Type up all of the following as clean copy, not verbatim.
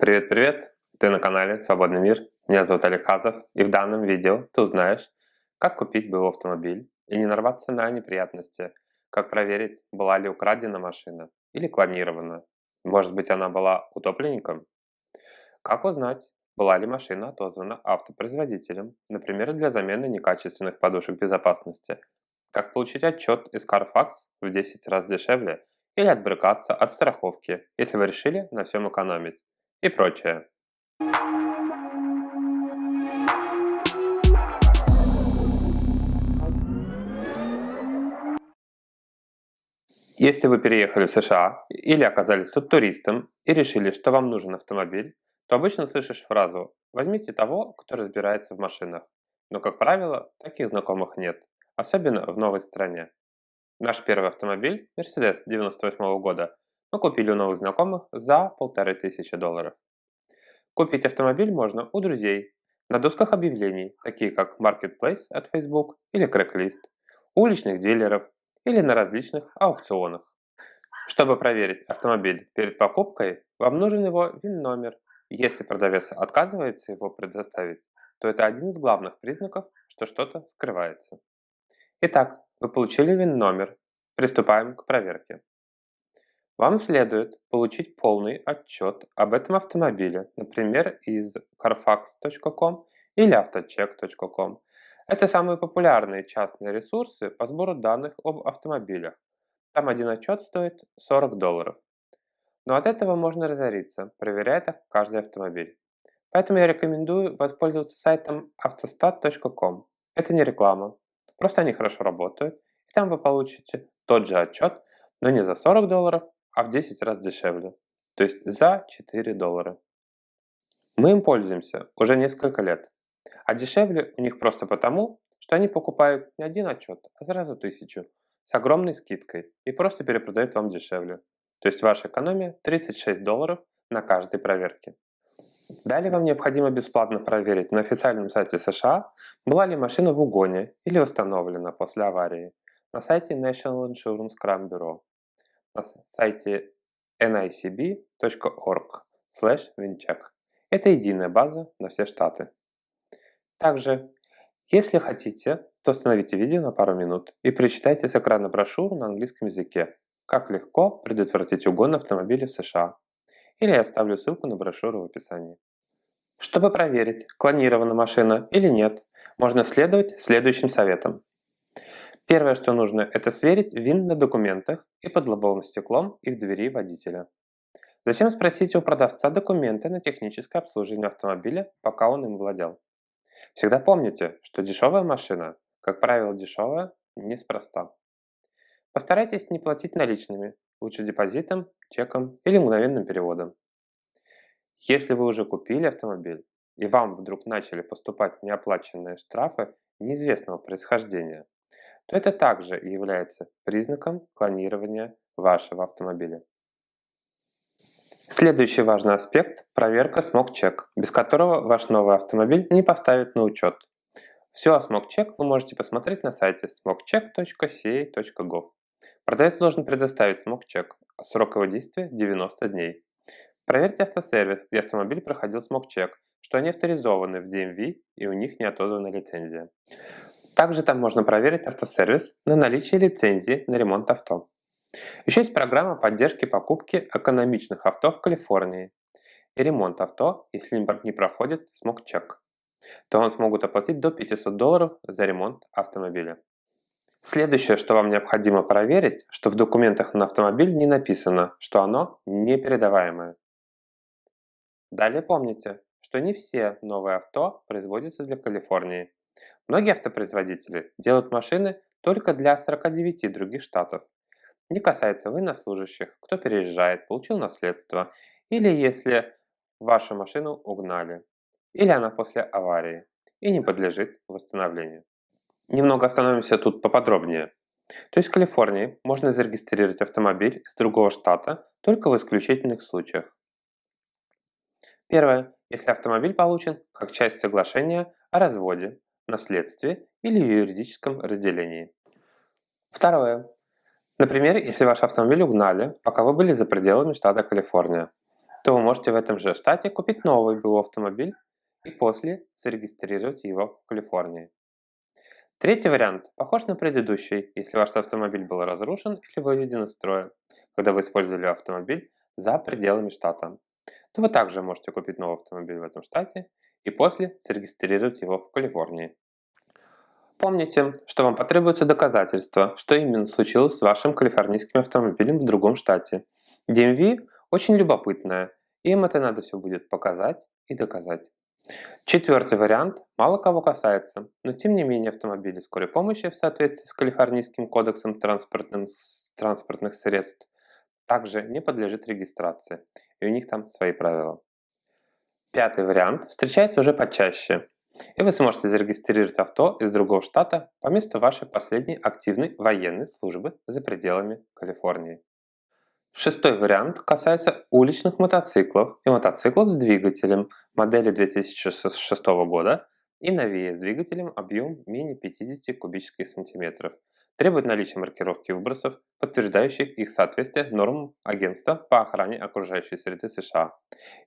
Привет-привет! Ты на канале Свободный мир. Меня зовут Олег Хазов, и в данном видео ты узнаешь, как купить БУ автомобиль и не нарваться на неприятности, как проверить, была ли украдена машина или клонирована, может быть она была утопленником, как узнать, была ли машина отозвана автопроизводителем, например, для замены некачественных подушек безопасности, как получить отчет из Carfax в 10 раз дешевле или отбрыкаться от страховки, если вы решили на всем экономить и прочее. Если вы переехали в США или оказались тут туристом и решили, что вам нужен автомобиль, то обычно слышишь фразу «возьмите того, кто разбирается в машинах». Но, как правило, таких знакомых нет, особенно в новой стране. Наш первый автомобиль, Mercedes 98 года, мы купили у новых знакомых за $1500. Купить автомобиль можно у друзей, на досках объявлений, такие как Marketplace от Facebook или Craigslist, у уличных дилеров или на различных аукционах. Чтобы проверить автомобиль перед покупкой, вам нужен его VIN-номер. Если продавец отказывается его предоставить, то это один из главных признаков, что что-то скрывается. Итак, вы получили VIN-номер. Приступаем к проверке. Вам следует получить полный отчет об этом автомобиле, например, из carfax.com или autocheck.com. Это самые популярные частные ресурсы по сбору данных об автомобилях. Там один отчет стоит $40. Но от этого можно разориться, проверяя так каждый автомобиль. Поэтому я рекомендую воспользоваться сайтом автostat.com. Это не реклама, просто они хорошо работают, и там вы получите тот же отчет, но не за $40, а в 10 раз дешевле, то есть за $4. Мы им пользуемся уже несколько лет, а дешевле у них просто потому, что они покупают не один отчет, а сразу 1000 с огромной скидкой и просто перепродают вам дешевле. То есть ваша экономия $36 на каждой проверке. Далее вам необходимо бесплатно проверить на официальном сайте США, была ли машина в угоне или восстановлена после аварии, на сайте National Insurance Crime Bureau, на сайте nicb.org/vincheck. Это единая база на все штаты. Также, если хотите, то остановите видео на пару минут и прочитайте с экрана брошюру на английском языке «Как легко предотвратить угон автомобиля в США». Или я оставлю ссылку на брошюру в описании. Чтобы проверить, клонирована машина или нет, можно следовать следующим советам. Первое, что нужно, это сверить VIN на документах и под лобовым стеклом и в двери водителя. Затем спросите у продавца документы на техническое обслуживание автомобиля, пока он им владел. Всегда помните, что дешевая машина, как правило, дешевая неспроста. Постарайтесь не платить наличными, лучше депозитом, чеком или мгновенным переводом. Если вы уже купили автомобиль и вам вдруг начали поступать неоплаченные штрафы неизвестного происхождения, то это также является признаком клонирования вашего автомобиля. Следующий важный аспект – проверка SmokeCheck, без которого ваш новый автомобиль не поставят на учет. Все о SmokeCheck вы можете посмотреть на сайте smokecheck.ca.gov. Продавец должен предоставить SmokeCheck, срок его действия 90 дней. Проверьте автосервис, где автомобиль проходил SmokeCheck, что они авторизованы в DMV и у них не отозвана лицензия. Также там можно проверить автосервис на наличие лицензии на ремонт авто. Еще есть программа поддержки покупки экономичных авто в Калифорнии и ремонт авто, если не проходит SmokeCheck, то вам смогут оплатить до $500 за ремонт автомобиля. Следующее, что вам необходимо проверить, что в документах на автомобиль не написано, что оно непередаваемое. Далее помните, что не все новые авто производятся для Калифорнии. Многие автопроизводители делают машины только для 49 других штатов. Не касается военнослужащих, кто переезжает, получил наследство, или если вашу машину угнали, или она после аварии и не подлежит восстановлению. Немного остановимся тут поподробнее. То есть в Калифорнии можно зарегистрировать автомобиль из другого штата только в исключительных случаях. Первое. Если автомобиль получен как часть соглашения о разводе, наследстве или юридическом разделении. Второе. Например, если ваш автомобиль угнали, пока вы были за пределами штата Калифорния. то вы можете в этом же штате купить новый БУ автомобиль и после зарегистрировать его в Калифорнии. Третий вариант похож на предыдущий, если ваш автомобиль был разрушен или выведен из строя, когда вы использовали автомобиль за пределами штата, то вы также можете купить новый автомобиль в этом штате и после зарегистрировать его в Калифорнии. Помните, что вам потребуется доказательство, что именно случилось с вашим калифорнийским автомобилем в другом штате. DMV очень любопытная, и им это надо все будет показать и доказать. Четвертый вариант мало кого касается, но тем не менее автомобили скорой помощи в соответствии с Калифорнийским кодексом транспортных средств также не подлежит регистрации, и у них там свои правила. Пятый вариант встречается уже почаще, и вы сможете зарегистрировать авто из другого штата по месту вашей последней активной военной службы за пределами Калифорнии. Шестой вариант касается уличных мотоциклов и мотоциклов с двигателем модели 2006 года и новее с двигателем объем менее 50 кубических сантиметров. Требует наличия маркировки выбросов, подтверждающих их соответствие нормам Агентства по охране окружающей среды США,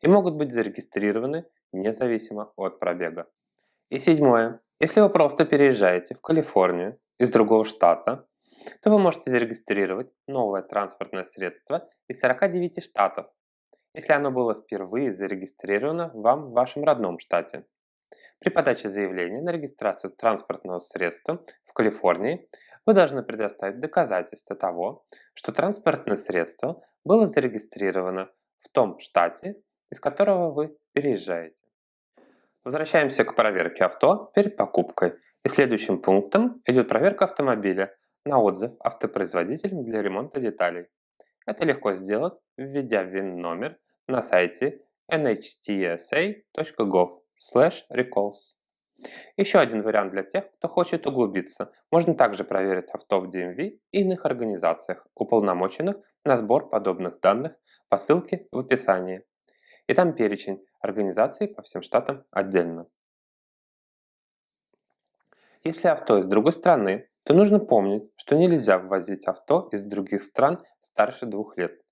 и могут быть зарегистрированы независимо от пробега. И седьмое. Если вы просто переезжаете в Калифорнию из другого штата, то вы можете зарегистрировать новое транспортное средство из 49 штатов, если оно было впервые зарегистрировано вам в вашем родном штате. При подаче заявления на регистрацию транспортного средства в Калифорнии вы должны предоставить доказательства того, что транспортное средство было зарегистрировано в том штате, из которого вы переезжаете. Возвращаемся к проверке авто перед покупкой. И следующим пунктом идет проверка автомобиля на отзыв автопроизводителям для ремонта деталей. Это легко сделать, введя VIN-номер на сайте nhtsa.gov/recalls. Еще один вариант для тех, кто хочет углубиться. Можно также проверить авто в DMV и иных организациях, уполномоченных на сбор подобных данных по ссылке в описании. И там перечень организаций по всем штатам отдельно. Если авто из другой страны, то нужно помнить, что нельзя ввозить авто из других стран старше 2 лет.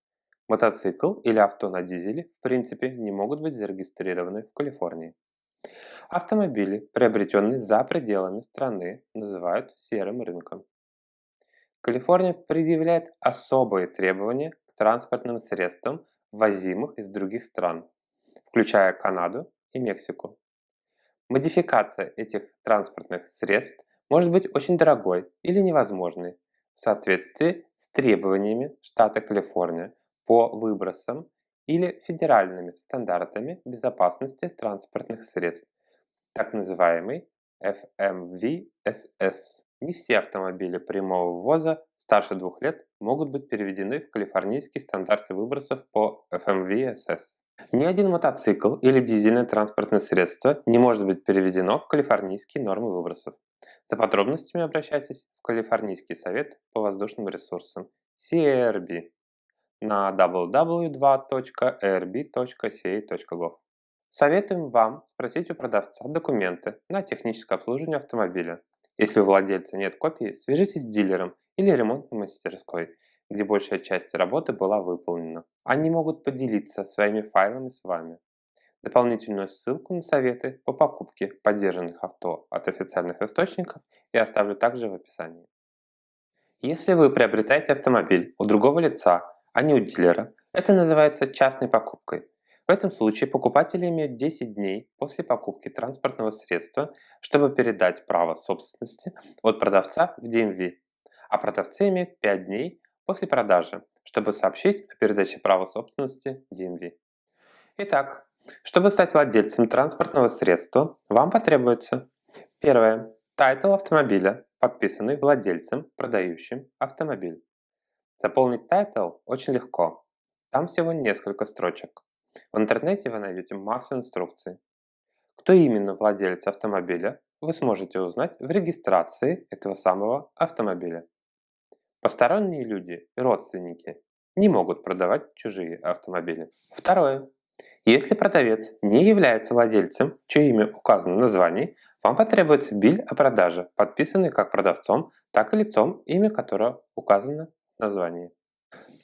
Мотоцикл или авто на дизеле в принципе не могут быть зарегистрированы в Калифорнии. Автомобили, приобретенные за пределами страны, называют серым рынком. Калифорния предъявляет особые требования к транспортным средствам, ввозимых из других стран, включая Канаду и Мексику. Модификация этих транспортных средств может быть очень дорогой или невозможной в соответствии с требованиями штата Калифорния по выбросам или федеральными стандартами безопасности транспортных средств, так называемый FMVSS. Не все автомобили прямого ввоза старше 2 лет могут быть переведены в калифорнийские стандарты выбросов по FMVSS. Ни один мотоцикл или дизельное транспортное средство не может быть переведено в калифорнийские нормы выбросов. За подробностями обращайтесь в Калифорнийский совет по воздушным ресурсам CARB на www.arb.ca.gov. Советуем вам спросить у продавца документы на техническое обслуживание автомобиля. Если у владельца нет копии, свяжитесь с дилером или ремонтной мастерской, где большая часть работы была выполнена. Они могут поделиться своими файлами с вами. Дополнительную ссылку на советы по покупке поддержанных авто от официальных источников я оставлю также в описании. Если вы приобретаете автомобиль у другого лица, а не у дилера, это называется частной покупкой. В этом случае покупатели имеют 10 дней после покупки транспортного средства, чтобы передать право собственности от продавца в DMV, а продавцы имеют 5 дней после продажи, чтобы сообщить о передаче права собственности DMV. Итак, чтобы стать владельцем транспортного средства, вам потребуется: первое. Тайтл автомобиля, подписанный владельцем, продающим автомобиль. Заполнить тайтл очень легко. Там всего несколько строчек. В интернете вы найдете массу инструкций. Кто именно владелец автомобиля, вы сможете узнать в регистрации этого самого автомобиля. Посторонние люди и родственники не могут продавать чужие автомобили. Второе. Если продавец не является владельцем, чье имя указано в названии, вам потребуется биль о продаже, подписанный как продавцом, так и лицом, имя которого указано в названии.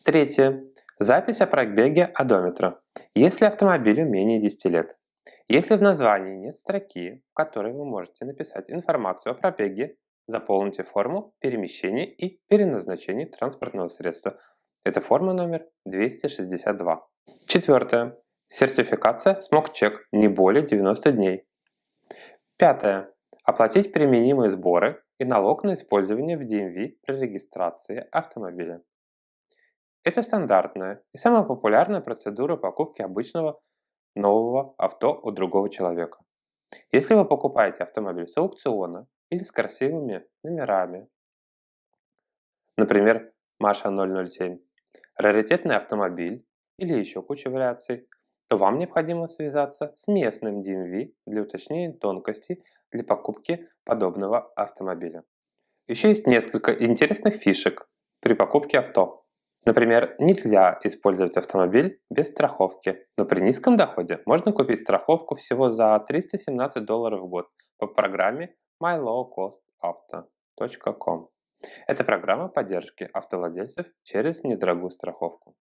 Третье. Запись о пробеге одометра. Если автомобилю менее 10 лет. Если в названии нет строки, в которой вы можете написать информацию о пробеге, заполните форму перемещения и переназначения транспортного средства. Это форма номер 262. Четвертое. Сертификация SmogCheck не более 90 дней. Пятое. Оплатить применимые сборы и налог на использование в DMV при регистрации автомобиля. Это стандартная и самая популярная процедура покупки обычного нового авто у другого человека. Если вы покупаете автомобиль с аукциона или с красивыми номерами, например, Маша 007, раритетный автомобиль или еще куча вариаций, то вам необходимо связаться с местным DMV для уточнения тонкостей для покупки подобного автомобиля. Еще есть несколько интересных фишек при покупке авто. Например, нельзя использовать автомобиль без страховки, но при низком доходе можно купить страховку всего за $317 в год по программе mylowcostauto.com. Это программа поддержки автовладельцев через недорогую страховку.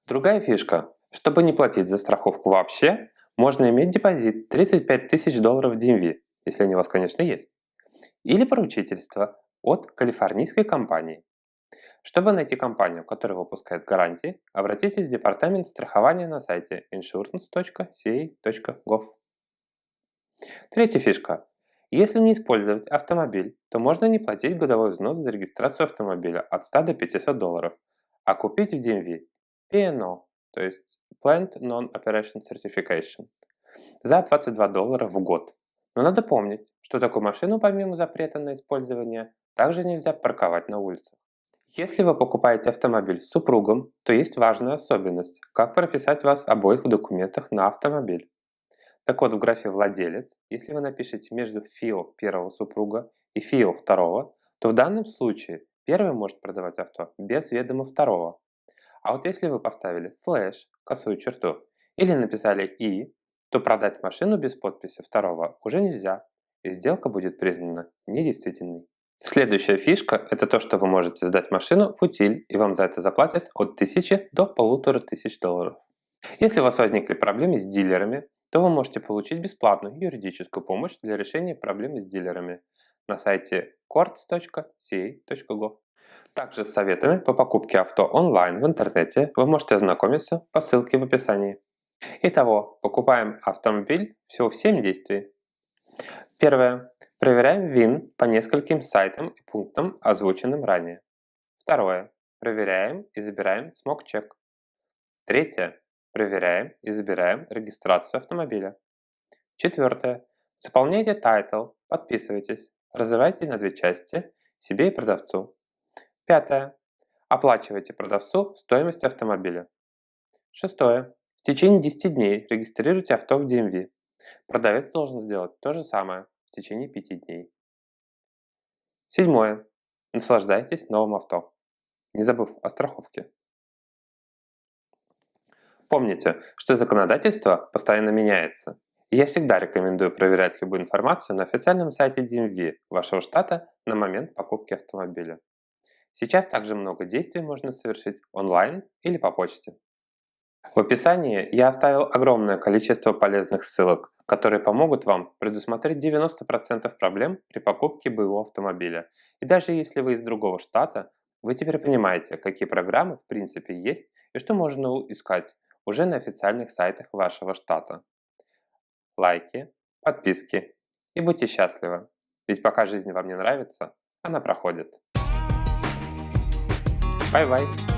Другая фишка. Чтобы не платить за страховку вообще, можно иметь депозит $35 тысяч в DMV, если они у вас, конечно, есть, или поручительство от калифорнийской компании. Чтобы найти компанию, которая выпускает гарантии, обратитесь в департамент страхования на сайте insurance.ca.gov. Третья фишка. Если не использовать автомобиль, то можно не платить годовой взнос за регистрацию автомобиля от $100 до $500, а купить в DMV P&O, то есть Plant Non-Operation Certification, за $22 в год. Но надо помнить, что такую машину помимо запрета на использование также нельзя парковать на улицах. Если вы покупаете автомобиль с супругом, то есть важная особенность, как прописать вас обоих в документах на автомобиль. Так вот, в графе «Владелец», если вы напишете между ФИО первого супруга и ФИО второго, то в данном случае первый может продавать авто без ведома второго. А вот если вы поставили слэш, косую черту, или написали «и», то продать машину без подписи второго уже нельзя, и сделка будет признана недействительной. Следующая фишка – это то, что вы можете сдать машину в утиль, и вам за это заплатят от 1000 до $1500. Если у вас возникли проблемы с дилерами, то вы можете получить бесплатную юридическую помощь для решения проблем с дилерами на сайте courts.ca.gov. Также с советами по покупке авто онлайн в интернете вы можете ознакомиться по ссылке в описании. Итого, покупаем автомобиль всего в 7 действий. Первое. Проверяем ВИН по нескольким сайтам и пунктам, озвученным ранее. Второе. Проверяем и забираем SmogCheck. Третье. Проверяем и забираем регистрацию автомобиля. Четвертое. Заполняйте тайтл, подписывайтесь, разрывайте на 2 части, себе и продавцу. Пятое. Оплачивайте продавцу стоимость автомобиля. Шестое. В течение 10 дней регистрируйте авто в DMV. Продавец должен сделать то же самое в течение 5 дней. Седьмое. Наслаждайтесь новым авто, не забыв о страховке. Помните, что законодательство постоянно меняется. И я всегда рекомендую проверять любую информацию на официальном сайте DMV вашего штата на момент покупки автомобиля. Сейчас также много действий можно совершить онлайн или по почте. В описании я оставил огромное количество полезных ссылок, которые помогут вам предусмотреть 90% проблем при покупке БУ автомобиля. И даже если вы из другого штата, вы теперь понимаете, какие программы в принципе есть и что можно искать уже на официальных сайтах вашего штата. Лайки, подписки и будьте счастливы, ведь пока жизнь вам не нравится, она проходит. Bye-bye!